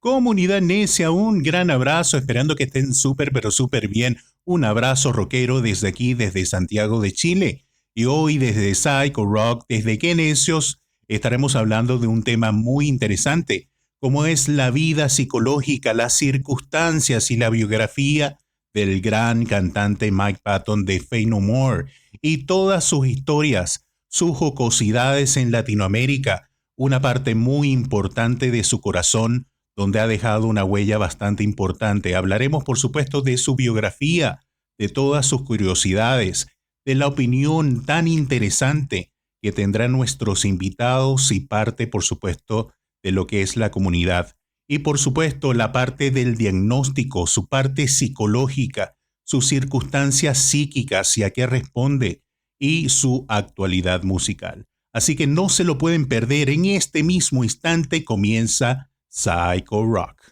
Comunidad necia, un gran abrazo, esperando que estén súper, pero súper bien. Un abrazo rockero desde aquí, desde Santiago de Chile. Y hoy desde Psycho Rock, desde Qué Necios, estaremos hablando de un tema muy interesante, como es la vida psicológica, las circunstancias y la biografía del gran cantante Mike Patton de Faith No More y todas sus historias, sus jocosidades en Latinoamérica, una parte muy importante de su corazón donde ha dejado una huella bastante importante. Hablaremos, por supuesto, de su biografía, de todas sus curiosidades, de la opinión tan interesante que tendrán nuestros invitados y parte, por supuesto, de lo que es la comunidad. Y, por supuesto, la parte del diagnóstico, su parte psicológica, sus circunstancias psíquicas y a qué responde, y su actualidad musical. Así que no se lo pueden perder. En este mismo instante comienza Psycho Rock.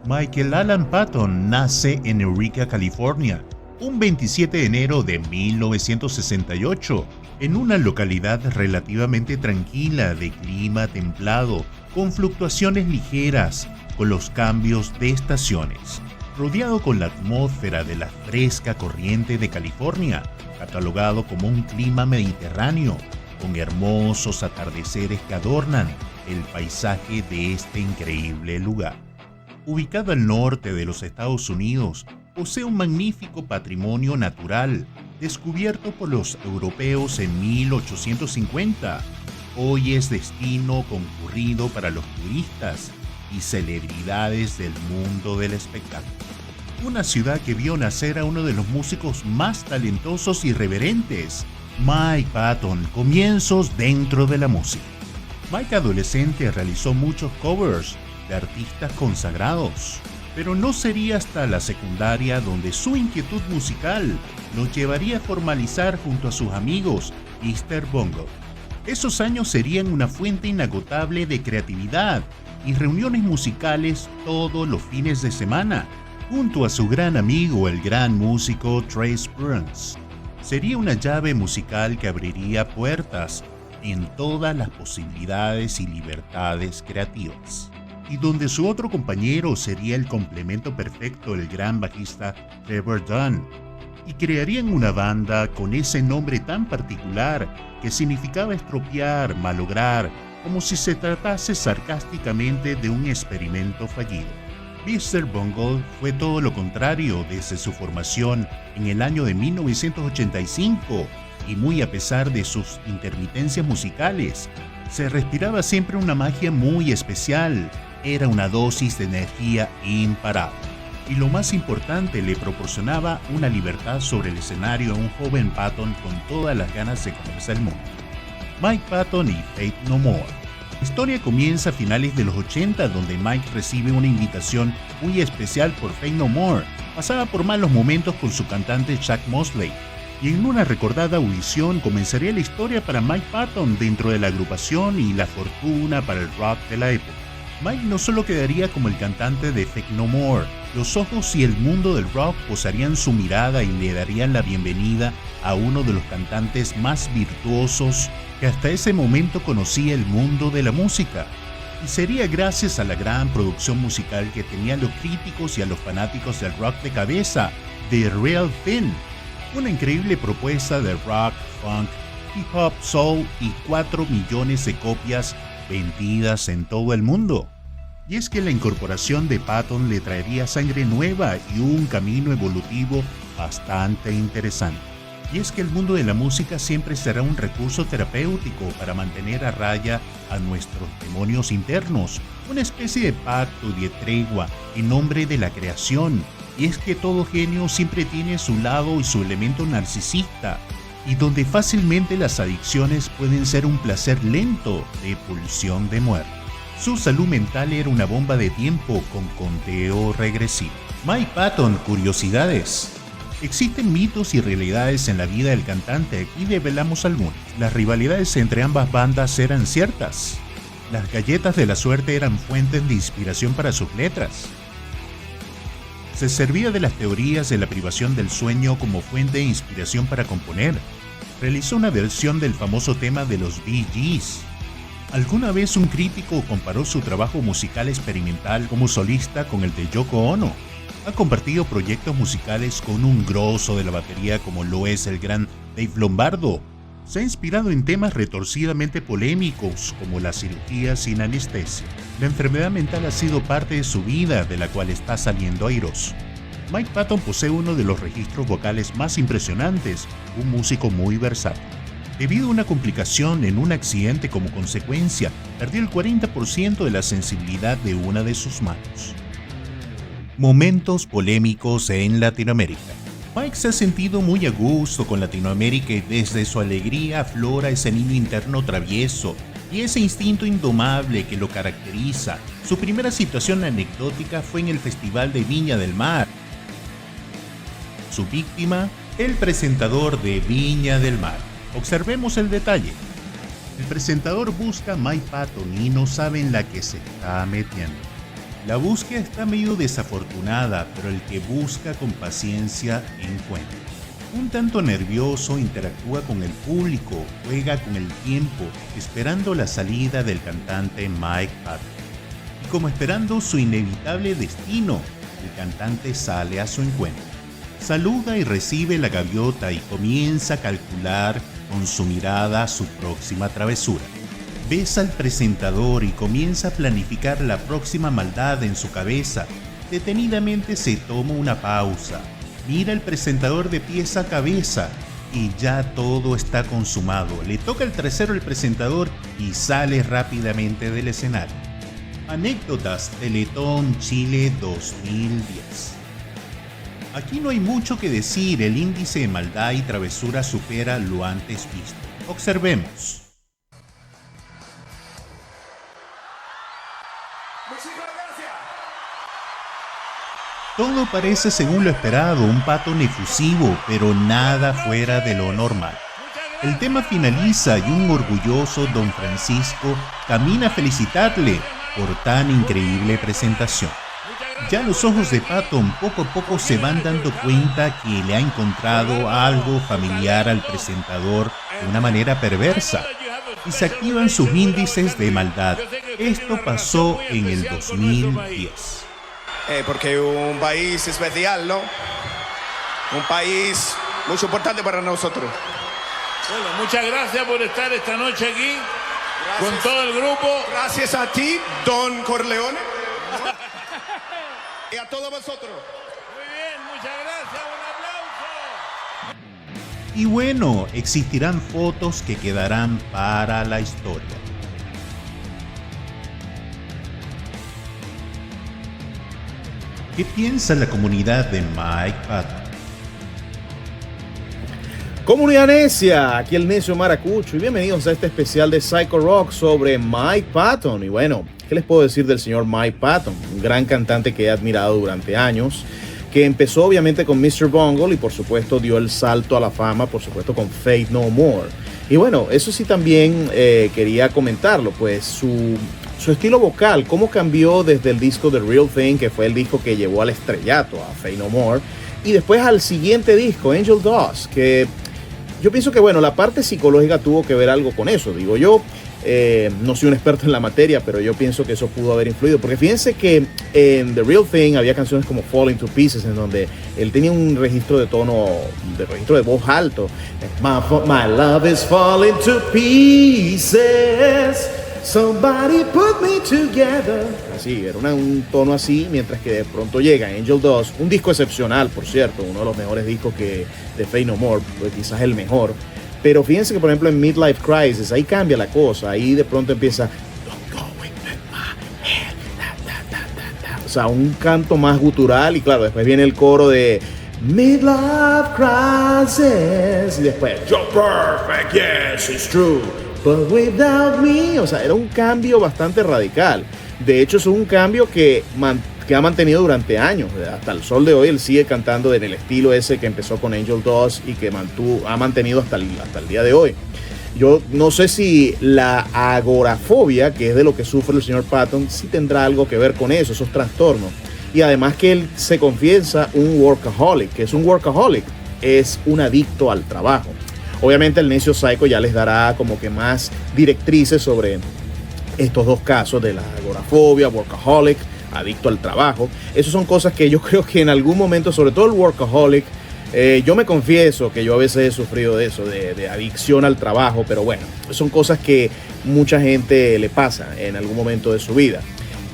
Michael Alan Patton nace en Eureka, California, un 27 de enero de 1968, en una localidad relativamente tranquila de clima templado, con fluctuaciones ligeras, con los cambios de estaciones, rodeado con la atmósfera de la fresca corriente de California, catalogado como un clima mediterráneo, con hermosos atardeceres que adornan el paisaje de este increíble lugar. Ubicado al norte de los Estados Unidos, posee un magnífico patrimonio natural, descubierto por los europeos en 1850. Hoy es destino concurrido para los turistas y celebridades del mundo del espectáculo. Una ciudad que vio nacer a uno de los músicos más talentosos y irreverentes, Mike Patton, comienzos dentro de la música. Mike adolescente realizó muchos covers de artistas consagrados, pero no sería hasta la secundaria donde su inquietud musical lo llevaría a formalizar junto a sus amigos Easter Bungle. Esos años serían una fuente inagotable de creatividad y reuniones musicales todos los fines de semana, junto a su gran amigo, el gran músico Trace Burns. Sería una llave musical que abriría puertas en todas las posibilidades y libertades creativas, y donde su otro compañero sería el complemento perfecto, el gran bajista Trevor Dunn, y crearían una banda con ese nombre tan particular que significaba estropear, malograr, como si se tratase sarcásticamente de un experimento fallido. Mr. Bungle fue todo lo contrario desde su formación en el año de 1985, y muy a pesar de sus intermitencias musicales, se respiraba siempre una magia muy especial. Era una dosis de energía imparable. Y lo más importante, le proporcionaba una libertad sobre el escenario a un joven Patton con todas las ganas de comerse el mundo. Mike Patton y Faith No More. La historia comienza a finales de los 80, donde Mike recibe una invitación muy especial por Faith No More. Pasaba por malos momentos con su cantante Chuck Mosley, y en una recordada audición comenzaría la historia para Mike Patton dentro de la agrupación y la fortuna para el rock de la época. Mike no solo quedaría como el cantante de Faith No More, los ojos y el mundo del rock posarían su mirada y le darían la bienvenida a uno de los cantantes más virtuosos que hasta ese momento conocía el mundo de la música. Y sería gracias a la gran producción musical que tenían los críticos y a los fanáticos del rock de cabeza, The Real Thing, una increíble propuesta de rock, funk, hip hop, soul y 4 millones de copias vendidas en todo el mundo. Y es que la incorporación de Patton le traería sangre nueva y un camino evolutivo bastante interesante. Y es que el mundo de la música siempre será un recurso terapéutico para mantener a raya a nuestros demonios internos, una especie de pacto y de tregua en nombre de la creación. Y es que todo genio siempre tiene su lado y su elemento narcisista, y donde fácilmente las adicciones pueden ser un placer lento de pulsión de muerte. Su salud mental era una bomba de tiempo con conteo regresivo. Mike Patton, curiosidades. Existen mitos y realidades en la vida del cantante y develamos algunas. Las rivalidades entre ambas bandas eran ciertas. Las galletas de la suerte eran fuentes de inspiración para sus letras. Se servía de las teorías de la privación del sueño como fuente de inspiración para componer. realizó una versión del famoso tema de los Bee Gees. Alguna vez un crítico comparó su trabajo musical experimental como solista con el de Yoko Ono. Ha compartido proyectos musicales con un grosso de la batería como lo es el gran Dave Lombardo. Se ha inspirado en temas retorcidamente polémicos como la cirugía sin anestesia. La enfermedad mental ha sido parte de su vida, de la cual está saliendo airoso. Mike Patton posee uno de los registros vocales más impresionantes, un músico muy versátil. Debido a una complicación en un accidente como consecuencia, perdió el 40% de la sensibilidad de una de sus manos. Momentos polémicos en Latinoamérica. Mike se ha sentido muy a gusto con Latinoamérica y desde su alegría aflora ese niño interno travieso y ese instinto indomable que lo caracteriza. Su primera situación anecdótica fue en el Festival de Viña del Mar. Su víctima, el presentador de Viña del Mar. Observemos el detalle. El presentador busca a Mike Patton y no sabe en la que se está metiendo. La búsqueda está medio desafortunada, pero el que busca con paciencia encuentra. Un tanto nervioso, interactúa con el público, juega con el tiempo, esperando la salida del cantante Mike Patton. Y como esperando su inevitable destino, el cantante sale a su encuentro. Saluda y recibe la gaviota y comienza a calcular con su mirada su próxima travesura. Besa al presentador y comienza a planificar la próxima maldad en su cabeza. Detenidamente se toma una pausa, mira al presentador de pies a cabeza y ya todo está consumado. Le toca el trasero al presentador y sale rápidamente del escenario. Anécdotas Teletón Chile 2010. Aquí no hay mucho que decir, el índice de maldad y travesura supera lo antes visto. Observemos. Todo parece según lo esperado, un Patton efusivo, pero nada fuera de lo normal. El tema finaliza y un orgulloso Don Francisco camina a felicitarle por tan increíble presentación. Ya los ojos de Patton poco a poco se van dando cuenta que le ha encontrado algo familiar al presentador de una manera perversa y se activan sus índices de maldad. Esto pasó en el 2010. Porque un país especial, ¿no? Un país muy importante para nosotros. Bueno, muchas gracias por estar esta noche aquí con todo el grupo. Gracias a ti, Don Corleone. Y a todos vosotros. Muy bien, muchas gracias, un aplauso. Y bueno, existirán fotos que quedarán para la historia. ¿Qué piensa la comunidad de Mike Patton? Comunidad necia, aquí el necio Maracucho y bienvenidos a este especial de Psycho Rock sobre Mike Patton. Y bueno, ¿qué les puedo decir del señor Mike Patton? Un gran cantante que he admirado durante años, que empezó obviamente con Mr. Bungle y por supuesto dio el salto a la fama, por supuesto con Faith No More. Y bueno, eso sí también quería comentarlo, pues su estilo vocal, cómo cambió desde el disco The Real Thing, que fue el disco que llevó al estrellato a Faith No More, y después al siguiente disco, Angel Dust, que yo pienso que bueno, la parte psicológica tuvo que ver algo con eso, digo yo. No soy un experto en la materia, pero yo pienso que eso pudo haber influido, porque fíjense que en The Real Thing había canciones como Falling to Pieces, en donde él tenía un registro de tono, de registro de voz alto. My love is falling to pieces, somebody put me together. Así, era un tono así, mientras que de pronto llega Angel Dust, un disco excepcional, por cierto, uno de los mejores discos de Faith No More, pues quizás el mejor. Pero fíjense que, por ejemplo, en Midlife Crisis, ahí cambia la cosa. Ahí de pronto empieza... O sea, un canto más gutural. Y claro, después viene el coro de Midlife Crisis. Y después, You're perfect, yes, it's true. But without me. O sea, era un cambio bastante radical. De hecho, es un cambio que ha mantenido durante años. Hasta el sol de hoy él sigue cantando en el estilo ese que empezó con Angel Dust y que ha mantenido hasta el día de hoy. Yo no sé si la agorafobia, que es de lo que sufre el señor Patton, sí tendrá algo que ver con eso, esos trastornos. Y además que él se confiesa un workaholic. ¿Que es un workaholic? Es un adicto al trabajo. Obviamente el Necio Psycho ya les dará como que más directrices sobre estos dos casos de la agorafobia, workaholic, adicto al trabajo. Esas son cosas que yo creo que en algún momento, sobre todo el workaholic, yo me confieso que yo a veces he sufrido de eso, de adicción al trabajo, pero bueno, son cosas que mucha gente le pasa en algún momento de su vida.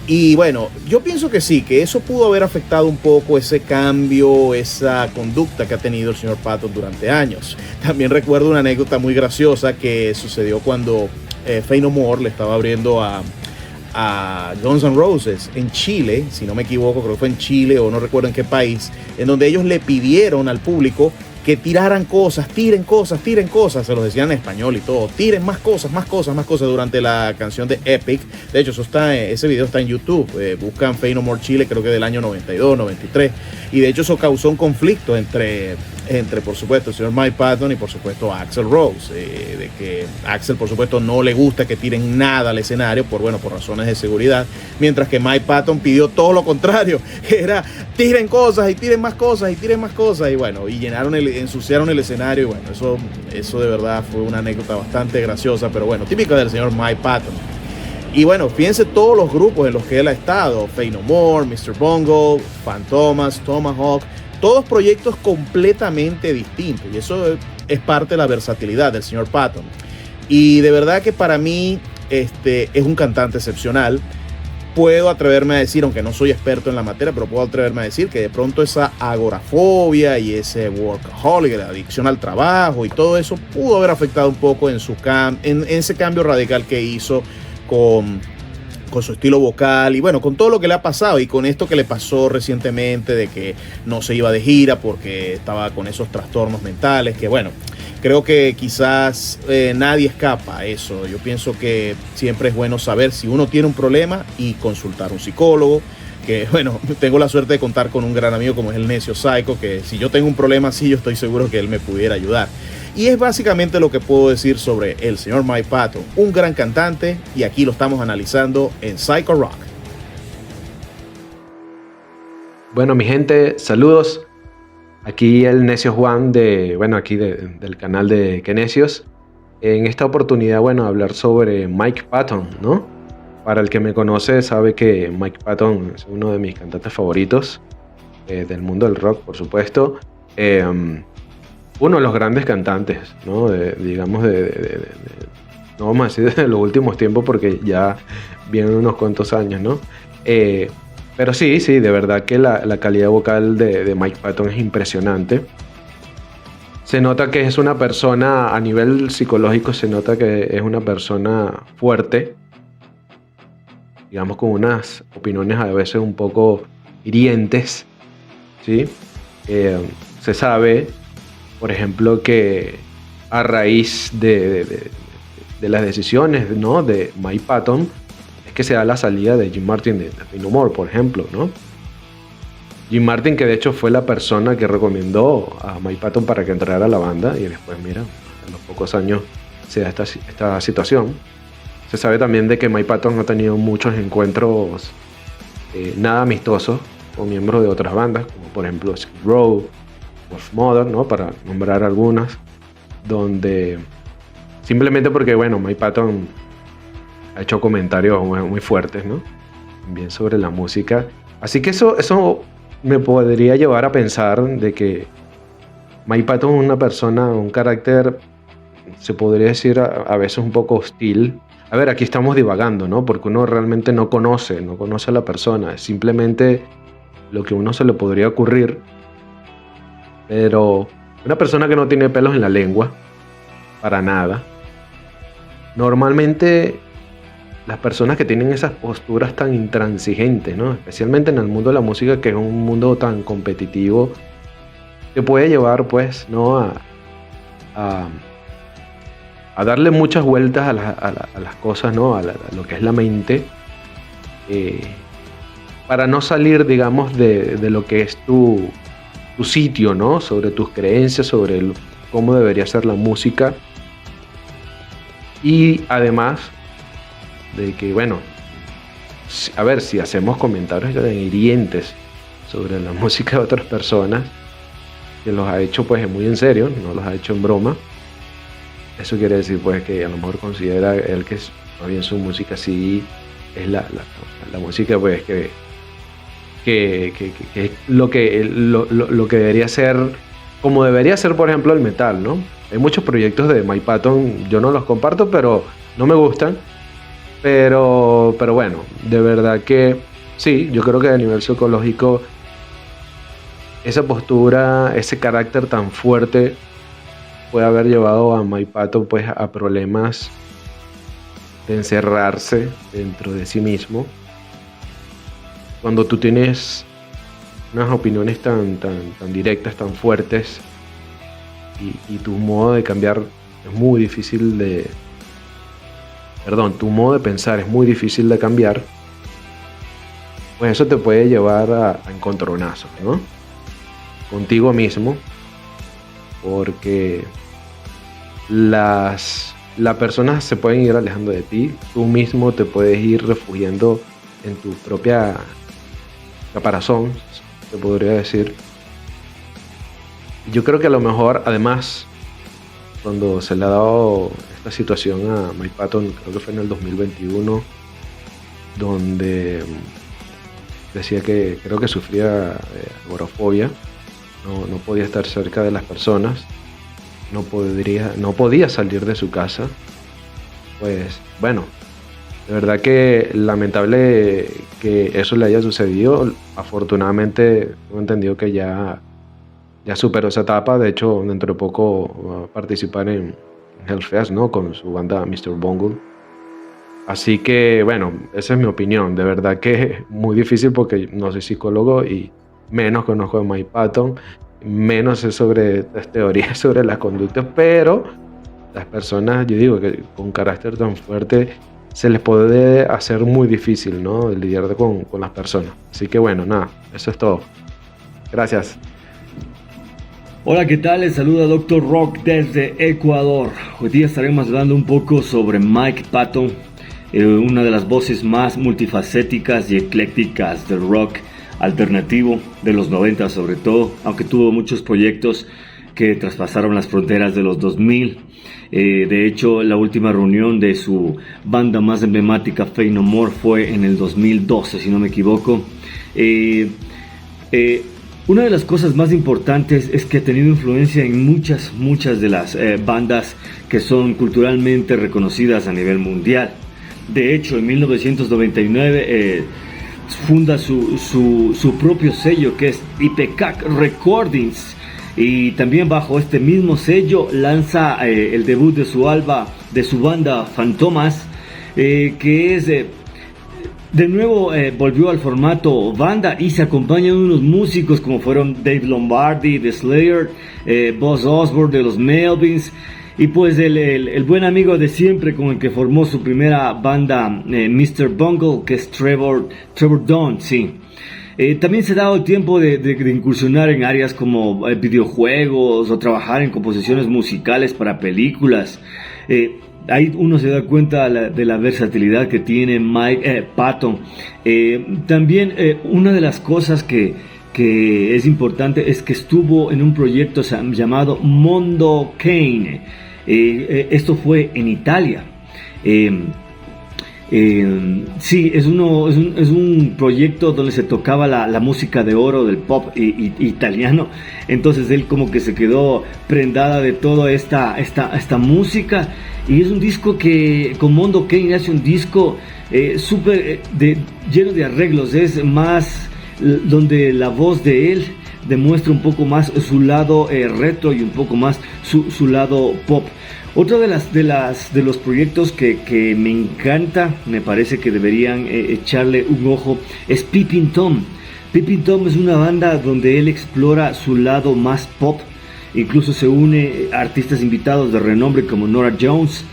Y bueno, yo pienso que sí, que eso pudo haber afectado un poco ese cambio, esa conducta que ha tenido el señor Patton durante años. También recuerdo una anécdota muy graciosa que sucedió cuando Faith No More le estaba abriendo a Guns N' Roses en Chile, si no me equivoco, creo que fue en Chile o no recuerdo en qué país, en donde ellos le pidieron al público que tiraran cosas, tiren cosas, se los decían en español y todo, tiren más cosas durante la canción de Epic. De hecho, ese video está en YouTube, buscan Faith No More Chile, creo que del año 92, 93, y de hecho eso causó un conflicto entre por supuesto el señor Mike Patton y por supuesto Axl Rose, de que Axl por supuesto no le gusta que tiren nada al escenario por razones de seguridad, mientras que Mike Patton pidió todo lo contrario, que era tiren cosas y tiren más cosas y bueno, y ensuciaron el escenario y bueno, eso de verdad fue una anécdota bastante graciosa, pero bueno, típica del señor Mike Patton. Y bueno, fíjense todos los grupos en los que él ha estado: Faith No More, Mr. Bungle, Fantomas, Tomahawk, todos proyectos completamente distintos, y eso es parte de la versatilidad del señor Patton. Y de verdad que para mí es un cantante excepcional. Puedo atreverme a decir, aunque no soy experto en la materia, pero puedo atreverme a decir que de pronto esa agorafobia y ese workaholic, la adicción al trabajo y todo eso pudo haber afectado un poco en ese cambio radical que hizo con su estilo vocal y bueno, con todo lo que le ha pasado y con esto que le pasó recientemente de que no se iba de gira porque estaba con esos trastornos mentales, que bueno, creo que quizás nadie escapa a eso. Yo pienso que siempre es bueno saber si uno tiene un problema y consultar a un psicólogo, que bueno, tengo la suerte de contar con un gran amigo como es el Necio Psycho, que si yo tengo un problema así, yo estoy seguro que él me pudiera ayudar. Y es básicamente lo que puedo decir sobre el señor Mike Patton, un gran cantante, y aquí lo estamos analizando en Psycho Rock. Bueno, mi gente, saludos. Aquí el Necio Juan del canal de Kenecios. En esta oportunidad, hablar sobre Mike Patton, ¿no? Para el que me conoce sabe que Mike Patton es uno de mis cantantes favoritos del mundo del rock, por supuesto. Uno de los grandes cantantes, ¿no? No vamos a decir de los últimos tiempos porque ya vienen unos cuantos años, ¿no? Pero sí, de verdad que la calidad vocal de Mike Patton es impresionante. Se nota que es una persona, a nivel psicológico, se nota que es una persona fuerte, digamos, con unas opiniones a veces un poco hirientes, ¿sí? Se sabe, por ejemplo, que a raíz de las decisiones, ¿no? de Mike Patton, es que se da la salida de Jim Martin de Faith No More, por ejemplo, ¿no? Jim Martin, que de hecho fue la persona que recomendó a Mike Patton para que entrara a la banda, y después, mira, en los pocos años se da esta situación. Se sabe también de que Mike Patton ha tenido muchos encuentros nada amistosos con miembros de otras bandas, como por ejemplo Skid Row, Wolf Mother, ¿no? Para nombrar algunas, donde simplemente porque, Mike Patton ha hecho comentarios muy fuertes, ¿no? También sobre la música. Así que eso me podría llevar a pensar de que Mike Patton es una persona, un carácter, se podría decir a veces un poco hostil. A ver, aquí estamos divagando, ¿no? Porque uno realmente no conoce a la persona, es simplemente lo que a uno se le podría ocurrir. Pero una persona que no tiene pelos en la lengua, para nada. Normalmente las personas que tienen esas posturas tan intransigentes, ¿no? Especialmente en el mundo de la música, que es un mundo tan competitivo, te puede llevar, pues, ¿no? a darle muchas vueltas a las cosas, ¿no? A lo que es la mente, para no salir, digamos, de lo que es tu sitio, ¿no? Sobre tus creencias, sobre cómo debería ser la música. Y además de que, a ver, si hacemos comentarios hirientes sobre la música de otras personas, que los ha hecho pues muy en serio, no los ha hecho en broma, eso quiere decir pues que a lo mejor considera él que más bien su música sí es la música pues que es lo que debería ser, como debería ser por ejemplo el metal, ¿no? Hay muchos proyectos de Mike Patton, yo no los comparto, pero no me gustan, pero bueno, de verdad que sí, yo creo que a nivel psicológico esa postura, ese carácter tan fuerte puede haber llevado a Mike Patton pues a problemas de encerrarse dentro de sí mismo. Cuando tú tienes unas opiniones tan directas, tan fuertes, y tu modo de cambiar es muy difícil de... Perdón, tu modo de pensar es muy difícil de cambiar, pues eso te puede llevar a encontronazos, ¿no? Contigo mismo, porque las personas se pueden ir alejando de ti, tú mismo te puedes ir refugiando en tu propia caparazón, te podría decir. Yo creo que a lo mejor, además, cuando se le ha dado esta situación a Mike Patton, creo que fue en el 2021, donde decía que creo que sufría agorafobia, no podía estar cerca de las personas, no podía salir de su casa. Pues bueno, de verdad que lamentable que eso le haya sucedido. Afortunadamente he entendido que ya superó esa etapa. De hecho, dentro de poco va a participar en Hellfest, ¿no? Con su banda Mr. Bungle. Así que, bueno, esa es mi opinión. De verdad que es muy difícil porque no soy psicólogo y menos conozco a Mike Patton, menos sé sobre las teorías sobre las conductas, pero las personas, yo digo que con carácter tan fuerte, se les puede hacer muy difícil, ¿no? Lidiar con las personas. Así que bueno, nada, eso es todo. Gracias. Hola, ¿qué tal? Les saluda Dr. Rock desde Ecuador. Hoy día estaremos hablando un poco sobre Mike Patton, una de las voces más multifacéticas y eclécticas del rock alternativo de los 90 sobre todo, aunque tuvo muchos proyectos que traspasaron las fronteras de los 2000. De hecho, la última reunión de su banda más emblemática, Faith No More, fue en el 2012, si no me equivoco. Una de las cosas más importantes es que ha tenido influencia en muchas de las bandas que son culturalmente reconocidas a nivel mundial. De hecho, en 1999 funda su propio sello, que es Ipecac Recordings, y también bajo este mismo sello lanza el debut de su banda Fantomas, que es de nuevo volvió al formato banda y se acompaña de unos músicos como fueron Dave Lombardi de Slayer, Buzz Osborne de los Melvins, y pues el buen amigo de siempre con el que formó su primera banda, Mr. Bungle, que es Trevor Dunn, sí. También se ha dado el tiempo de incursionar en áreas como videojuegos o trabajar en composiciones musicales para películas. Ahí uno se da cuenta de la versatilidad que tiene Mike Patton. También una de las cosas que es importante es que estuvo en un proyecto llamado Mondo Cane. Esto fue en Italia. Sí, es un proyecto donde se tocaba la música de oro del pop italiano. Entonces él como que se quedó prendada de toda esta música, y es un disco que con Mondo Cane hace un disco súper lleno de arreglos. Es más donde la voz de él demuestra un poco más su lado retro y un poco más su lado pop. Otro de los proyectos que me encanta, me parece que deberían echarle un ojo, es Peeping Tom. Peeping Tom es una banda donde él explora su lado más pop. Incluso se une artistas invitados de renombre como Norah Jones.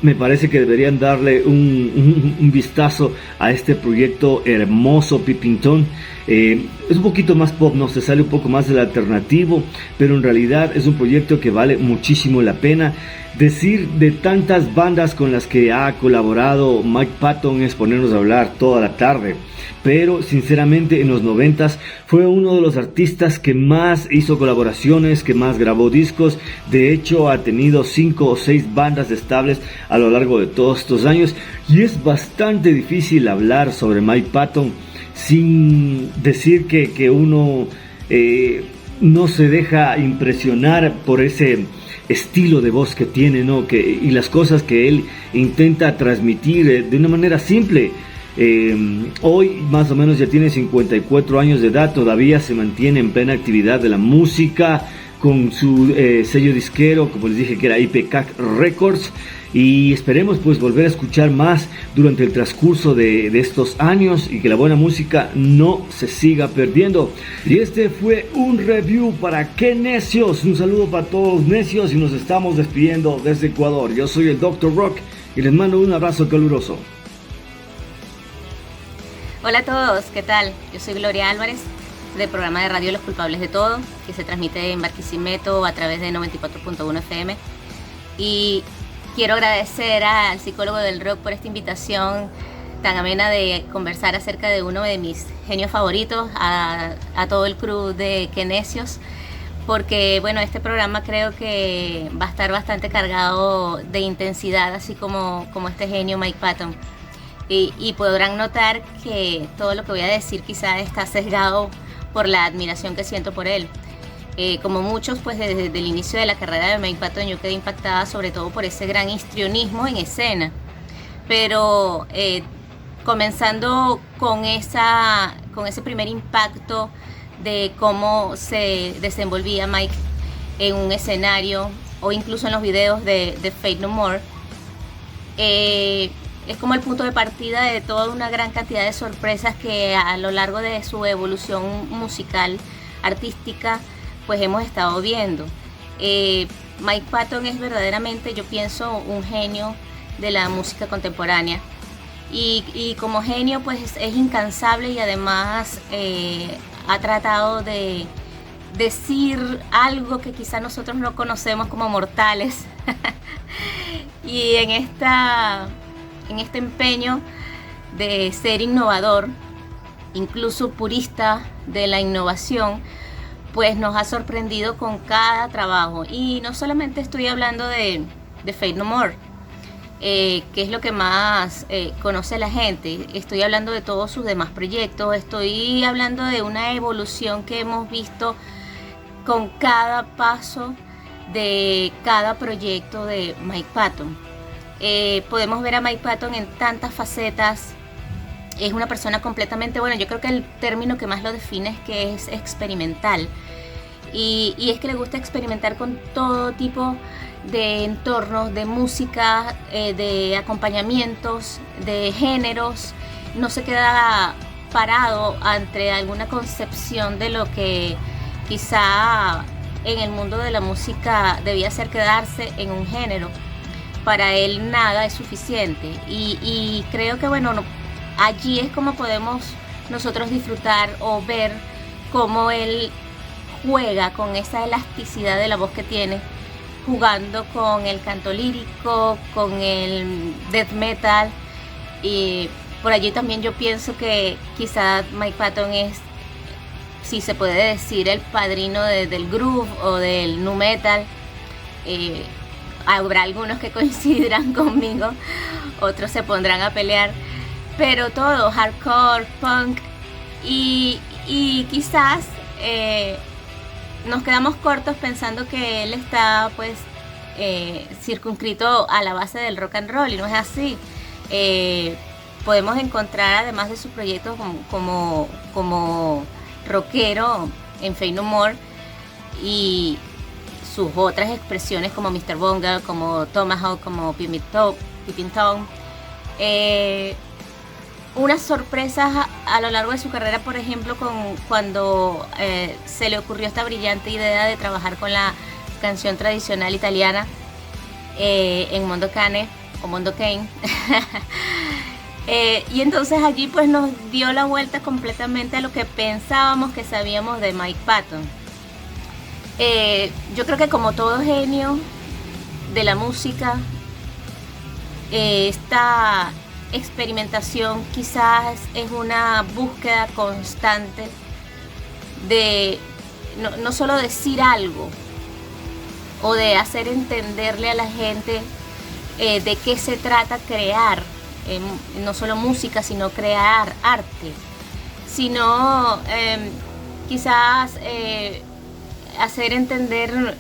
Me parece que deberían darle un vistazo a este proyecto hermoso, Peeping Tom. Es un poquito más pop, ¿no? Se sale un poco más del alternativo, pero en realidad es un proyecto que vale muchísimo la pena. Decir de tantas bandas con las que ha colaborado Mike Patton es ponernos a hablar toda la tarde. pero sinceramente en los 90s fue uno de los artistas que más hizo colaboraciones, que más grabó discos. De hecho, ha tenido 5 o 6 bandas estables a lo largo de todos estos años, y es bastante difícil hablar sobre Mike Patton sin decir que uno no se deja impresionar por ese estilo de voz que tiene, ¿no? Y las cosas que él intenta transmitir de una manera simple. Hoy más o menos ya tiene 54 años de edad, todavía se mantiene en plena actividad de la música con su sello disquero, como les dije, que era IPCAC Records, y esperemos pues volver a escuchar más durante el transcurso de estos años y que la buena música no se siga perdiendo. Y este fue un review para Qué Necios. Un saludo para todos los necios y nos estamos despidiendo desde Ecuador. Yo soy el Dr. Rock y les mando un abrazo caluroso. Hola a todos, ¿qué tal? Yo soy Gloria Álvarez, del programa de radio Los Culpables de Todo, que se transmite en Barquisimeto a través de 94.1 FM. Y quiero agradecer al psicólogo del rock por esta invitación tan amena de conversar acerca de uno de mis genios favoritos, a todo el crew de Qué Necios, porque bueno, este programa creo que va a estar bastante cargado de intensidad, así como este genio Mike Patton. Y podrán notar que todo lo que voy a decir quizá está sesgado por la admiración que siento por él. Como muchos, pues desde el inicio de la carrera de Mike Patton yo quedé impactada sobre todo por ese gran histrionismo en escena. Pero comenzando con ese primer impacto de cómo se desenvolvía Mike en un escenario o incluso en los videos de Faith No More, es como el punto de partida de toda una gran cantidad de sorpresas que a lo largo de su evolución musical, artística, pues hemos estado viendo. Mike Patton es verdaderamente, yo pienso, un genio de la música contemporánea. Y como genio, pues es incansable y además ha tratado de decir algo que quizá nosotros no conocemos como mortales. Y en este empeño de ser innovador, incluso purista de la innovación, pues nos ha sorprendido con cada trabajo. Y no solamente estoy hablando de Faith No More, que es lo que más conoce la gente. Estoy hablando de todos sus demás proyectos. Estoy hablando de una evolución que hemos visto con cada paso de cada proyecto de Mike Patton. Podemos ver a Mike Patton en tantas facetas. Es una persona completamente, bueno, yo creo que el término que más lo define es que es experimental. Y es que le gusta experimentar con todo tipo de entornos, de música, de acompañamientos, de géneros. No se queda parado ante alguna concepción de lo que quizá en el mundo de la música debía ser quedarse en un género. Para él nada es suficiente. Y creo que bueno, allí es como podemos nosotros disfrutar o ver cómo él juega con esa elasticidad de la voz que tiene, jugando con el canto lírico, con el death metal. Y por allí también yo pienso que quizá Mike Patton es, si se puede decir, el padrino del groove o del nu metal. Habrá algunos que coincidirán conmigo, otros se pondrán a pelear, pero todo, hardcore, punk, y quizás nos quedamos cortos pensando que él está pues circunscrito a la base del rock and roll, y no es así. Podemos encontrar, además de sus proyectos como rockero en Faith No More, y sus otras expresiones como Mr. Bungle, como Tomahawk, como Peeping Tom. Unas sorpresas a lo largo de su carrera, por ejemplo, cuando se le ocurrió esta brillante idea de trabajar con la canción tradicional italiana en Mondo Cane o Mondo Cane. Y entonces allí pues nos dio la vuelta completamente a lo que pensábamos que sabíamos de Mike Patton. Yo creo que como todo genio de la música, esta experimentación, quizás es una búsqueda constante de no solo decir algo o de hacer entenderle a la gente de qué se trata crear, no solo música, sino crear arte, sino quizás hacer entender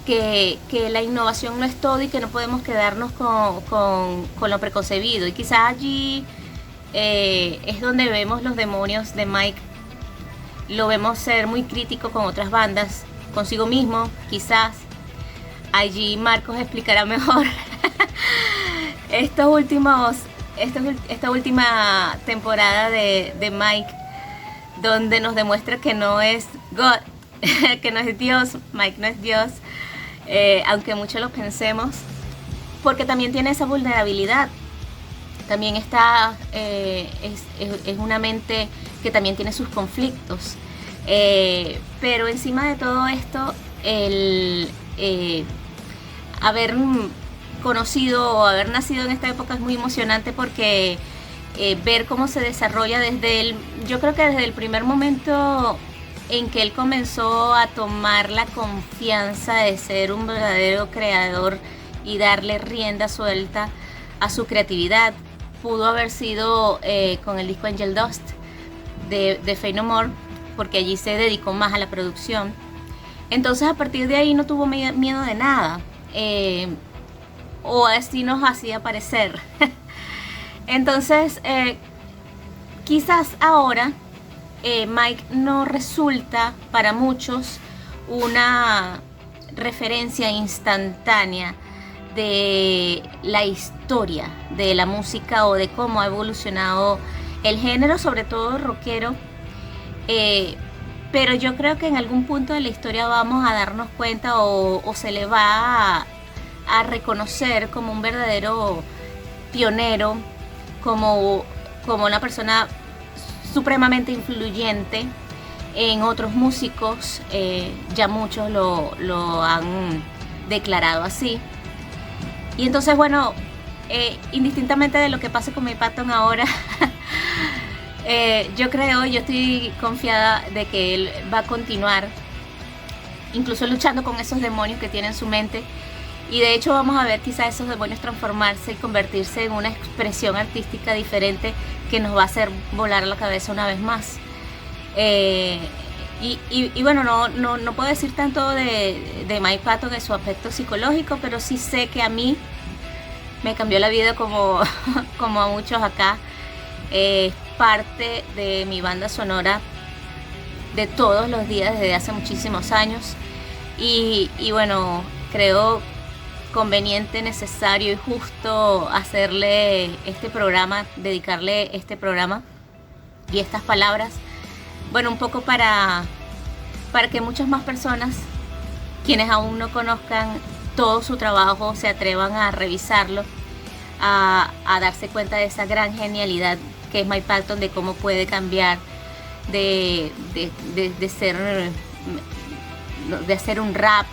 que la innovación no es todo y que no podemos quedarnos con lo preconcebido. Y quizás allí es donde vemos los demonios de Mike. Lo vemos ser muy crítico con otras bandas, consigo mismo, quizás. Allí Marcos explicará mejor esta última temporada de Mike, donde nos demuestra que no es God, que no es Dios. Mike no es Dios, aunque muchos lo pensemos, porque también tiene esa vulnerabilidad. También está, es una mente que también tiene sus conflictos, pero encima de todo esto, el haber conocido o haber nacido en esta época es muy emocionante, porque ver cómo se desarrolla yo creo que desde el primer momento en que él comenzó a tomar la confianza de ser un verdadero creador y darle rienda suelta a su creatividad. Pudo haber sido con el disco Angel Dust de Faith No More, porque allí se dedicó más a la producción. Entonces a partir de ahí no tuvo miedo de nada, o así nos hacía parecer. Entonces quizás ahora Mike no resulta para muchos una referencia instantánea de la historia de la música o de cómo ha evolucionado el género, sobre todo rockero, pero yo creo que en algún punto de la historia vamos a darnos cuenta o se le va a reconocer como un verdadero pionero, como una persona supremamente influyente en otros músicos. Ya muchos lo han declarado así. Y entonces, bueno, indistintamente de lo que pase con Mike Patton ahora, yo estoy confiada de que él va a continuar incluso luchando con esos demonios que tiene en su mente. Y de hecho vamos a ver quizás esos demonios transformarse y convertirse en una expresión artística diferente que nos va a hacer volar la cabeza una vez más. Y bueno, no puedo decir tanto de Mike Patton de su aspecto psicológico, pero sí sé que a mí me cambió la vida como a muchos acá. Es parte de mi banda sonora de todos los días desde hace muchísimos años. Y bueno, creo conveniente, necesario y justo hacerle este programa, dedicarle este programa y estas palabras, bueno, un poco para que muchas más personas, quienes aún no conozcan todo su trabajo, se atrevan a revisarlo, a darse cuenta de esa gran genialidad que es Mike Patton, de cómo puede cambiar de hacer un rap,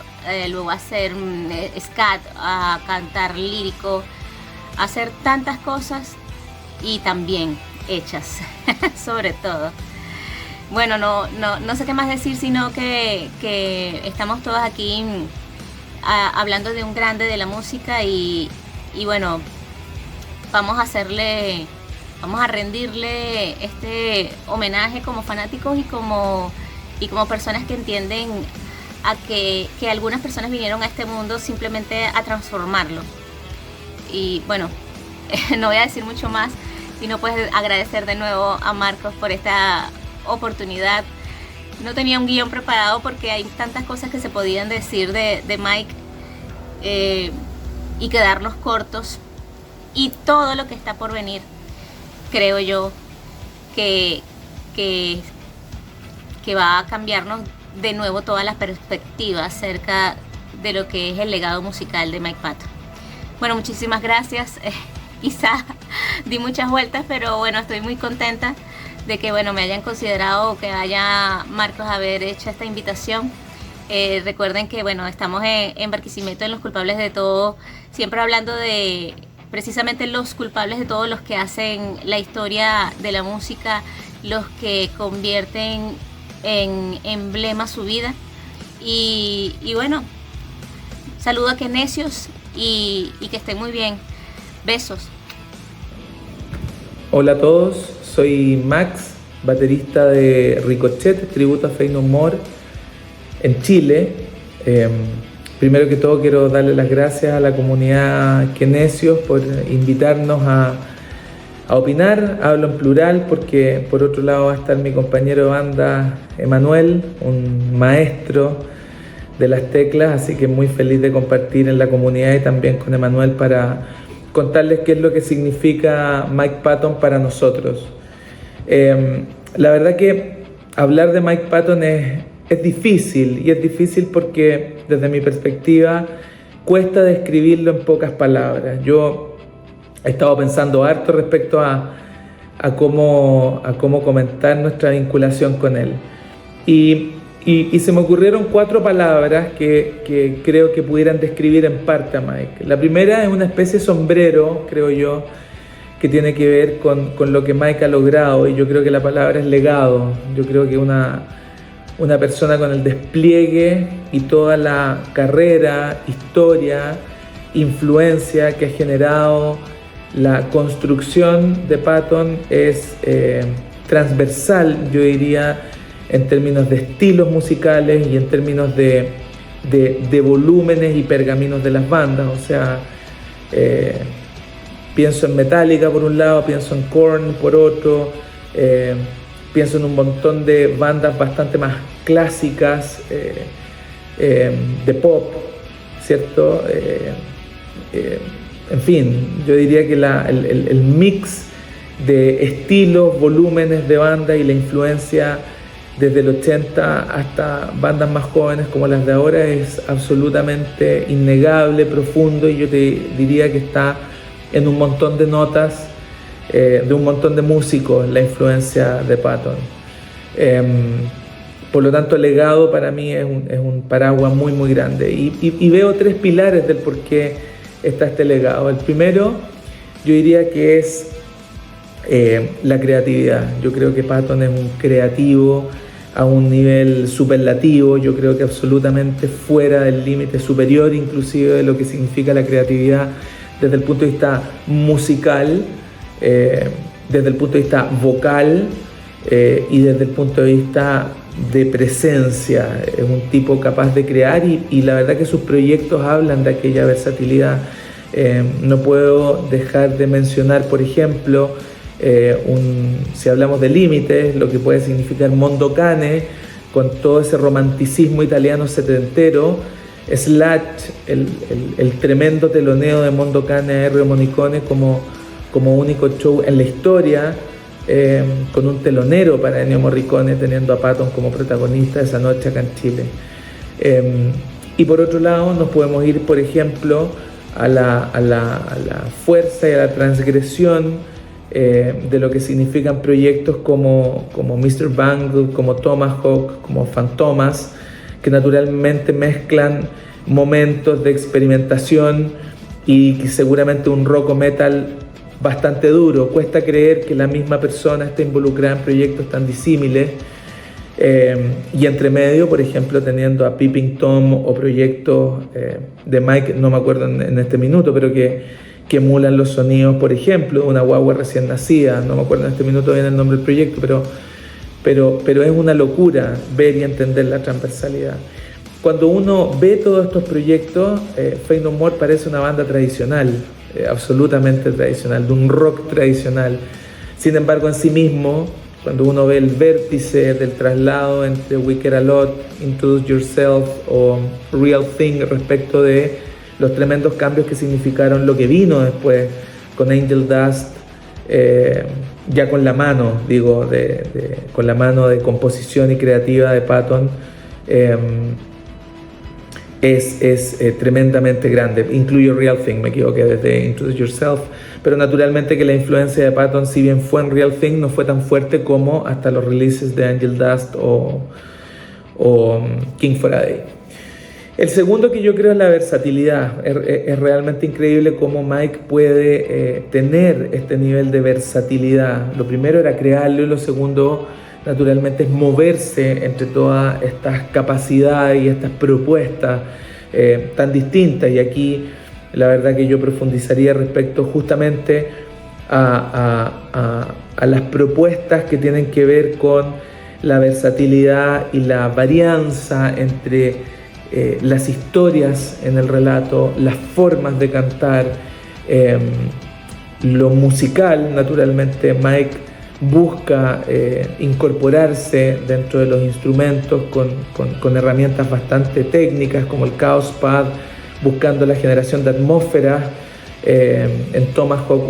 luego hacer un scat, a cantar lírico, a hacer tantas cosas y también hechas, sobre todo. Bueno, no sé qué más decir, sino que estamos todos aquí hablando de un grande de la música y bueno, vamos a rendirle este homenaje como fanáticos y como personas que entienden a que algunas personas vinieron a este mundo simplemente a transformarlo. Y bueno, no voy a decir mucho más, sino pues agradecer de nuevo a Marcos por esta oportunidad. No tenía un guión preparado porque hay tantas cosas que se podían decir de Mike y quedarnos cortos, y todo lo que está por venir, creo yo que va a cambiarnos de nuevo toda la perspectiva acerca de lo que es el legado musical de Mike Patton. Bueno, muchísimas gracias. Quizá di muchas vueltas, pero bueno, estoy muy contenta de que bueno, me hayan considerado o que haya Marcos haber hecho esta invitación. Recuerden que bueno, estamos en Barquisimeto, en Los Culpables de Todo, siempre hablando de precisamente los culpables de todos los que hacen la historia de la música, los que convierten en emblema su vida. Y bueno, saludo a Kenesios y que estén muy bien. Besos. Hola a todos, soy Max, baterista de Ricochet, tributo a Faith No More en Chile. Primero que todo quiero darle las gracias a la comunidad Kenesios por invitarnos a opinar. Hablo en plural porque por otro lado va a estar mi compañero de banda Emanuel, un maestro de las teclas, así que muy feliz de compartir en la comunidad y también con Emanuel para contarles qué es lo que significa Mike Patton para nosotros. La verdad que hablar de Mike Patton es difícil, y es difícil porque desde mi perspectiva cuesta describirlo en pocas palabras. Yo he estado pensando harto respecto a cómo comentar nuestra vinculación con él. Y se me ocurrieron 4 palabras que creo que pudieran describir en parte a Mike. La primera es una especie de sombrero, creo yo, que tiene que ver con lo que Mike ha logrado, y yo creo que la palabra es legado. Yo creo que una persona con el despliegue y toda la carrera, historia, influencia que ha generado la construcción de Patton es transversal, yo diría, en términos de estilos musicales y en términos de volúmenes y pergaminos de las bandas. O sea, pienso en Metallica por un lado, pienso en Korn por otro, pienso en un montón de bandas bastante más clásicas de pop, ¿cierto? En fin, yo diría que el mix de estilos, volúmenes de banda y la influencia desde el 80 hasta bandas más jóvenes como las de ahora es absolutamente innegable, profundo, y yo te diría que está en un montón de notas de un montón de músicos la influencia de Patton. Por lo tanto, el legado para mí es un paraguas muy muy grande, y veo 3 pilares del por qué está este legado. El primero, yo diría que es la creatividad. Yo creo que Patton es un creativo a un nivel superlativo, yo creo que absolutamente fuera del límite, superior inclusive de lo que significa la creatividad desde el punto de vista musical, desde el punto de vista vocal y desde el punto de vista de presencia. Es un tipo capaz de crear y la verdad que sus proyectos hablan de aquella versatilidad. No puedo dejar de mencionar, por ejemplo, si hablamos de límites, lo que puede significar Mondo Cane, con todo ese romanticismo italiano setentero, Slash, el tremendo teloneo de Mondo Cane a Ennio Morricone como único show en la historia, con un telonero para Ennio Morricone, teniendo a Patton como protagonista esa noche acá en Chile. Y por otro lado nos podemos ir, por ejemplo, a la fuerza y a la transgresión de lo que significan proyectos como Mr. Bangle, como Tomahawk, como Fantomas, que naturalmente mezclan momentos de experimentación y seguramente un rock o metal bastante duro. Cuesta creer que la misma persona esté involucrada en proyectos tan disímiles, y entre medio, por ejemplo, teniendo a Peeping Tom o proyectos de Mike, no me acuerdo en este minuto, pero que emulan los sonidos, por ejemplo, de una guagua recién nacida. No me acuerdo en este minuto bien el nombre del proyecto, pero es una locura ver y entender la transversalidad. Cuando uno ve todos estos proyectos, Faith No More parece una banda tradicional, absolutamente tradicional, de un rock tradicional. Sin embargo, en sí mismo, cuando uno ve el vértice del traslado entre We Care A Lot, Introduce Yourself o Real Thing respecto de los tremendos cambios que significaron lo que vino después con Angel Dust, ya con la mano, con la mano de composición y creativa de Patton, es tremendamente grande. Incluyo Real Thing, me equivoqué, desde Introduce Yourself, pero naturalmente que la influencia de Patton, si bien fue en Real Thing, no fue tan fuerte como hasta los releases de Angel Dust o King for a Day. El segundo que yo creo es la versatilidad. Es realmente increíble cómo Mike puede tener este nivel de versatilidad. Lo primero era crearlo y lo segundo, naturalmente, es moverse entre todas estas capacidades y estas propuestas tan distintas. Y aquí la verdad que yo profundizaría respecto justamente a las propuestas que tienen que ver con la versatilidad y la varianza entre las historias en el relato, las formas de cantar, lo musical. Naturalmente Mike busca incorporarse dentro de los instrumentos con herramientas bastante técnicas como el Chaos Pad, buscando la generación de atmósferas. En Tomahawk,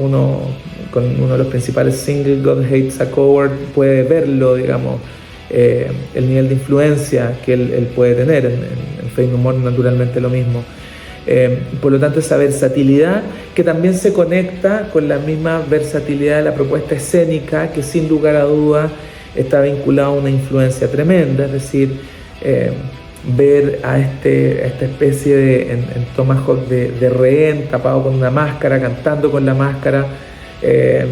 con uno de los principales singles, God Hates a Coward, puede verlo, digamos, el nivel de influencia que él puede tener. En Faith No More naturalmente lo mismo. Por lo tanto, esa versatilidad que también se conecta con la misma versatilidad de la propuesta escénica, que sin lugar a duda está vinculada a una influencia tremenda. Es decir, ver a esta especie de, en Tomahawk, de rehén tapado con una máscara, cantando con la máscara, es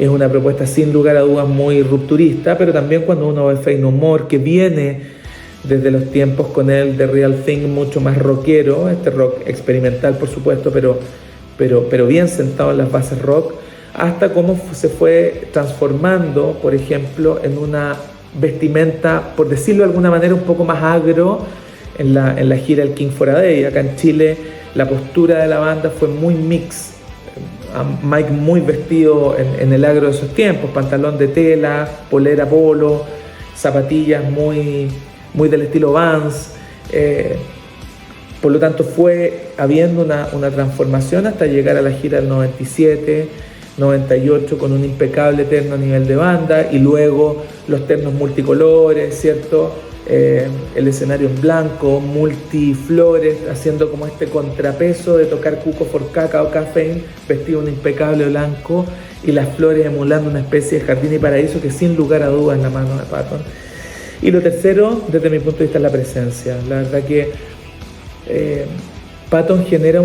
una propuesta sin lugar a dudas muy rupturista. Pero también cuando uno ve Faith No More, que viene desde los tiempos con él de Real Thing, mucho más rockero, este rock experimental por supuesto, pero bien sentado en las bases rock, hasta cómo se fue transformando, por ejemplo, en una vestimenta, por decirlo de alguna manera, un poco más agro en la gira El King for a Day. Acá en Chile la postura de la banda fue muy mix. Mike muy vestido en el agro de esos tiempos, pantalón de tela, polera polo, zapatillas muy del estilo Vans. Por lo tanto fue habiendo una transformación hasta llegar a la gira del 97, 98 con un impecable terno a nivel de banda, y luego los ternos multicolores, ¿cierto? El escenario en blanco, multiflores, haciendo como este contrapeso de tocar Cuco for Cacao Caffeine, vestido en un impecable blanco, y las flores emulando una especie de jardín y paraíso que sin lugar a dudas en la mano de Patton. Y lo tercero, desde mi punto de vista, es la presencia. La verdad que Patton genera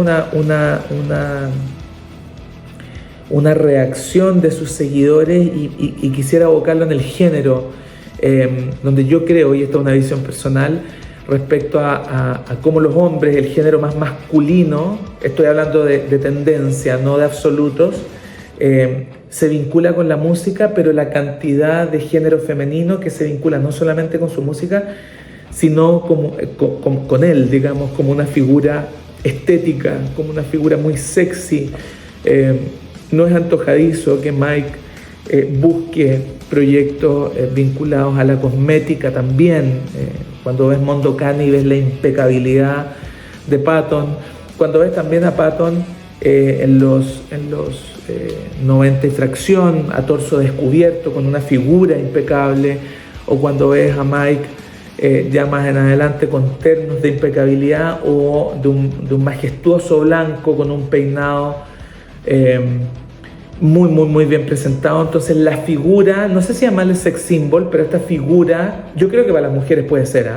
una reacción de sus seguidores, y quisiera abocarlo en el género, donde yo creo, y esta es una visión personal, respecto a cómo los hombres, el género más masculino, estoy hablando de tendencia, no de absolutos, se vincula con la música, pero la cantidad de género femenino que se vincula no solamente con su música, sino con él, digamos, como una figura estética, como una figura muy sexy. No es antojadizo que Mike busque proyectos vinculados a la cosmética también. Cuando ves Mondo Cani ves la impecabilidad de Patton. Cuando ves también a Patton en los 90 y fracción, a torso descubierto, con una figura impecable, o cuando ves a Mike ya más en adelante con ternos de impecabilidad, o de un majestuoso blanco con un peinado muy bien presentado. Entonces la figura, no sé si llamarle sex symbol, pero esta figura, yo creo que para las mujeres puede ser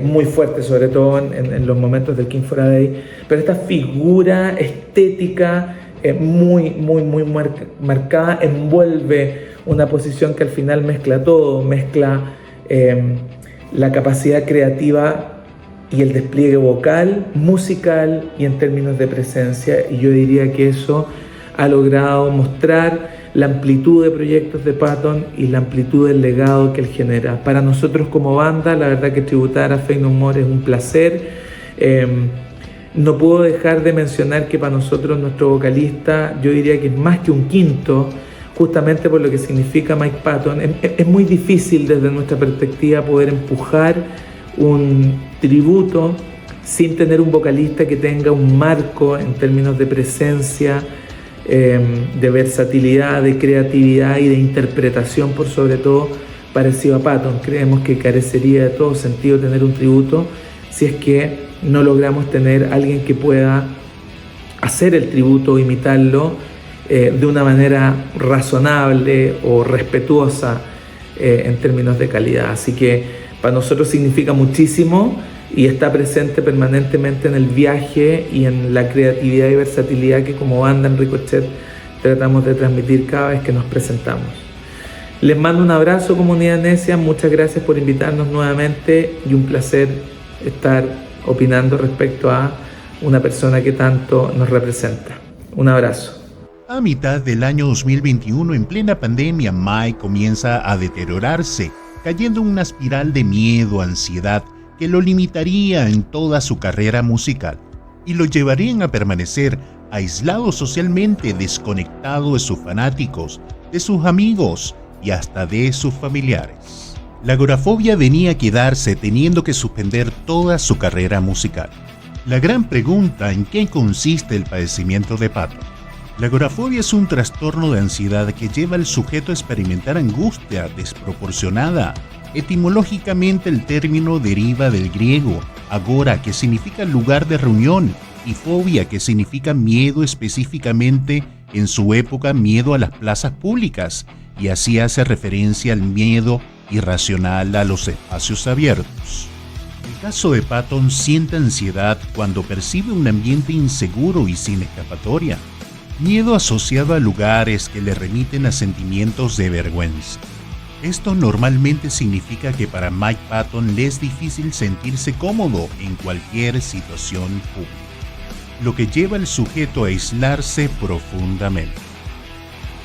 muy fuerte, sobre todo en los momentos del King for a Day, pero esta figura estética muy marcada envuelve una posición que al final mezcla todo, mezcla la capacidad creativa y el despliegue vocal, musical y en términos de presencia, y yo diría que eso ha logrado mostrar la amplitud de proyectos de Patton y la amplitud del legado que él genera. Para nosotros como banda, la verdad que tributar a Faith No More es un placer. No puedo dejar de mencionar que para nosotros nuestro vocalista, yo diría que es más que un quinto, justamente por lo que significa Mike Patton. Es muy difícil desde nuestra perspectiva poder empujar un tributo sin tener un vocalista que tenga un marco en términos de presencia, de versatilidad, de creatividad y de interpretación, por sobre todo, parecido a Patton. Creemos que carecería de todo sentido tener un tributo si es que no logramos tener alguien que pueda hacer el tributo o imitarlo de una manera razonable o respetuosa en términos de calidad. Así que para nosotros significa muchísimo y está presente permanentemente en el viaje y en la creatividad y versatilidad que como banda en Ricochet tratamos de transmitir cada vez que nos presentamos. Les mando un abrazo, comunidad necia, muchas gracias por invitarnos nuevamente y un placer estar opinando respecto a una persona que tanto nos representa. Un abrazo. A mitad del año 2021, en plena pandemia, Mike comienza a deteriorarse, cayendo en una espiral de miedo, ansiedad, que lo limitaría en toda su carrera musical y lo llevarían a permanecer aislado socialmente, desconectado de sus fanáticos, de sus amigos y hasta de sus familiares. La agorafobia venía a quedarse, teniendo que suspender toda su carrera musical. La gran pregunta: ¿en qué consiste el padecimiento de Patton? La agorafobia es un trastorno de ansiedad que lleva al sujeto a experimentar angustia desproporcionada. Etimológicamente, el término deriva del griego agora, que significa lugar de reunión, y fobia, que significa miedo, específicamente en su época miedo a las plazas públicas, y así hace referencia al miedo irracional a los espacios abiertos. El caso de Patton siente ansiedad cuando percibe un ambiente inseguro y sin escapatoria, miedo asociado a lugares que le remiten a sentimientos de vergüenza. Esto normalmente significa que para Mike Patton le es difícil sentirse cómodo en cualquier situación pública, lo que lleva al sujeto a aislarse profundamente.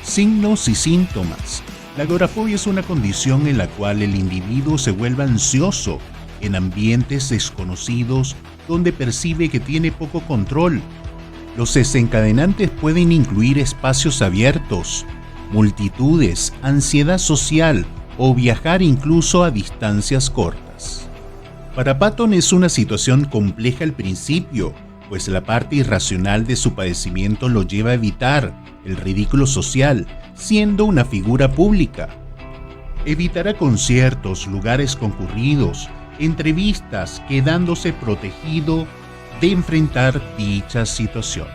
Signos y síntomas. La agorafobia es una condición en la cual el individuo se vuelve ansioso en ambientes desconocidos donde percibe que tiene poco control. Los desencadenantes pueden incluir espacios abiertos, multitudes, ansiedad social o viajar incluso a distancias cortas. Para Patton es una situación compleja al principio, pues la parte irracional de su padecimiento lo lleva a evitar el ridículo social, siendo una figura pública. Evitará conciertos, lugares concurridos, entrevistas, quedándose protegido de enfrentar dichas situaciones.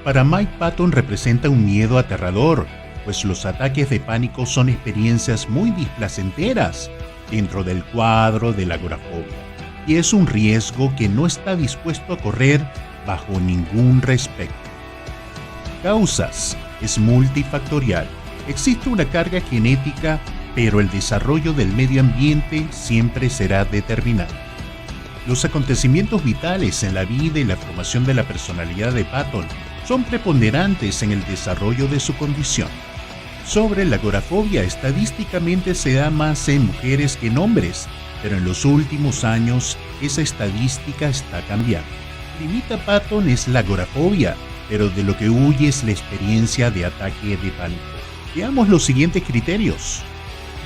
Para Mike Patton representa un miedo aterrador, pues los ataques de pánico son experiencias muy displacenteras dentro del cuadro de la agorafobia, y es un riesgo que no está dispuesto a correr bajo ningún respecto. Causas: es multifactorial. Existe una carga genética, pero el desarrollo del medio ambiente siempre será determinante. Los acontecimientos vitales en la vida y la formación de la personalidad de Patton son preponderantes en el desarrollo de su condición. Sobre la agorafobia, estadísticamente se da más en mujeres que en hombres, pero en los últimos años esa estadística está cambiando. Lo que limita a Patton es la agorafobia, pero de lo que huye es la experiencia de ataque de pánico. Veamos los siguientes criterios.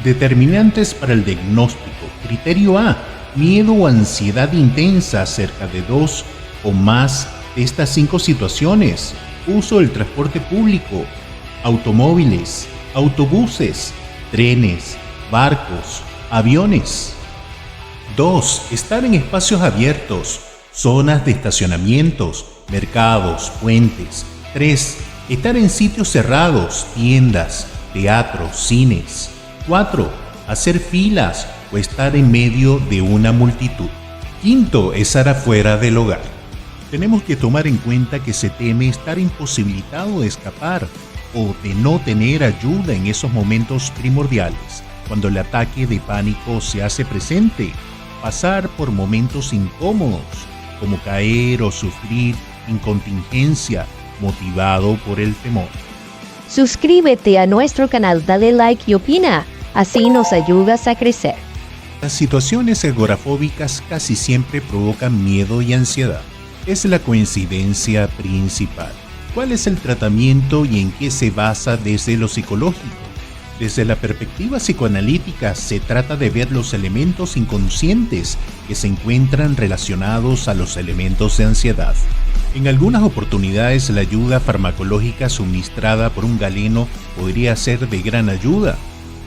Determinantes para el diagnóstico. Criterio A: miedo o ansiedad intensa acerca de 2 o más de estas 5 situaciones. Uso del transporte público, automóviles, autobuses, trenes, barcos, aviones. 2. Estar en espacios abiertos, zonas de estacionamientos, mercados, puentes. 3. Estar en sitios cerrados, tiendas, teatros, cines. 4. Hacer filas o estar en medio de una multitud. 5. Estar afuera del hogar. Tenemos que tomar en cuenta que se teme estar imposibilitado de escapar o de no tener ayuda en esos momentos primordiales, cuando el ataque de pánico se hace presente. Pasar por momentos incómodos, como caer o sufrir incontingencia, motivado por el temor. Suscríbete a nuestro canal, dale like y opina, así nos ayudas a crecer. Las situaciones agorafóbicas casi siempre provocan miedo y ansiedad. Es la coincidencia principal. ¿Cuál es el tratamiento y en qué se basa desde lo psicológico? Desde la perspectiva psicoanalítica se trata de ver los elementos inconscientes que se encuentran relacionados a los elementos de ansiedad. En algunas oportunidades la ayuda farmacológica suministrada por un galeno podría ser de gran ayuda,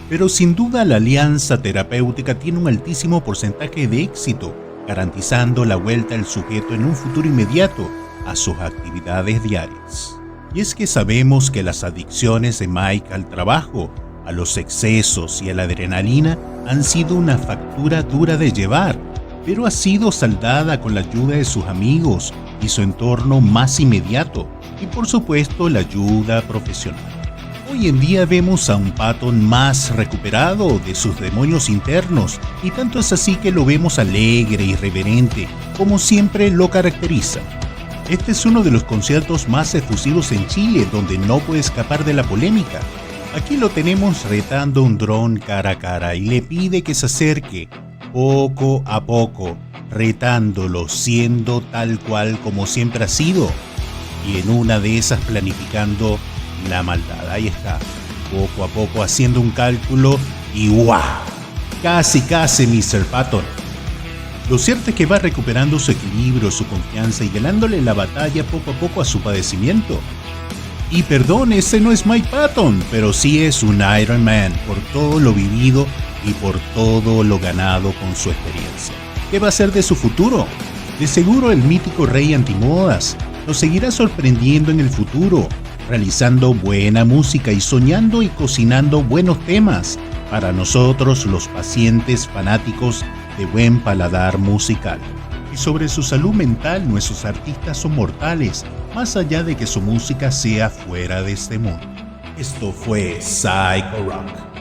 pero sin duda la alianza terapéutica tiene un altísimo porcentaje de éxito, garantizando la vuelta del sujeto en un futuro inmediato a sus actividades diarias. Y es que sabemos que las adicciones de Mike al trabajo a los excesos y a la adrenalina han sido una factura dura de llevar, pero ha sido saldada con la ayuda de sus amigos y su entorno más inmediato, y por supuesto la ayuda profesional. Hoy en día vemos a un Patton más recuperado de sus demonios internos, y tanto es así que lo vemos alegre y irreverente, como siempre lo caracteriza. Este es uno de los conciertos más efusivos en Chile, donde no puede escapar de la polémica. Aquí lo tenemos retando un dron cara a cara y le pide que se acerque poco a poco, retándolo, siendo tal cual como siempre ha sido, y en una de esas planificando la maldad. Ahí está, poco a poco haciendo un cálculo y ¡guau! Casi Mr. Patton. Lo cierto es que va recuperando su equilibrio, su confianza y ganándole la batalla poco a poco a su padecimiento. Y perdón, ese no es Mike Patton, pero sí es un Iron Man por todo lo vivido y por todo lo ganado con su experiencia. ¿Qué va a ser de su futuro? De seguro el mítico rey antimodas nos seguirá sorprendiendo en el futuro, realizando buena música y soñando y cocinando buenos temas para nosotros los pacientes fanáticos de buen paladar musical. Y sobre su salud mental, nuestros artistas son mortales, más allá de que su música sea fuera de este mundo. Esto fue Psycho Rock.